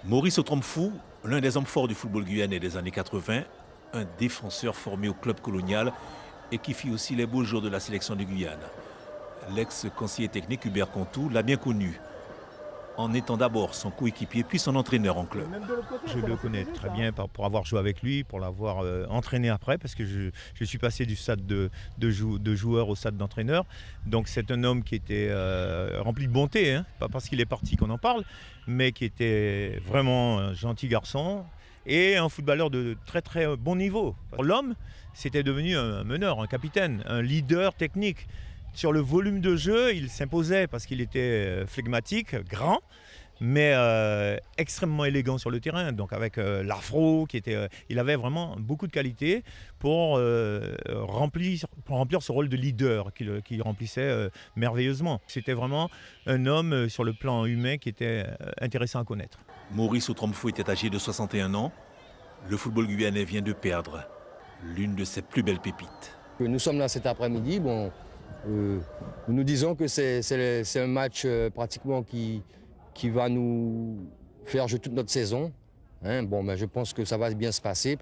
Maurice Otromfou, l'un des hommes forts du football guyanais des années 80, un défenseur formé au club colonial et qui fit aussi les beaux jours de la sélection de Guyane. L'ex-conseiller technique Hubert Contou l'a bien connu, en étant d'abord son coéquipier puis son entraîneur en club. Je le connais très bien pour avoir joué avec lui, pour l'avoir entraîné après, parce que je suis passé du stade de joueur au stade d'entraîneur. Donc c'est un homme qui était rempli de bonté, hein, pas parce qu'il est parti qu'on en parle, mais qui était vraiment un gentil garçon et un footballeur de très très bon niveau. L'homme, c'était devenu un meneur, un capitaine, un leader technique. Sur le volume de jeu, il s'imposait parce qu'il était flegmatique, grand, mais extrêmement élégant sur le terrain. Donc avec l'afro, il avait vraiment beaucoup de qualités pour remplir ce rôle de leader qu'il remplissait merveilleusement. C'était vraiment un homme sur le plan humain qui était intéressant à connaître. Maurice Otromfou était âgé de 61 ans. Le football guyanais vient de perdre l'une de ses plus belles pépites. Nous sommes là cet après-midi. Nous disons que c'est un match pratiquement qui va nous faire jouer toute notre saison. Je pense que ça va bien se passer.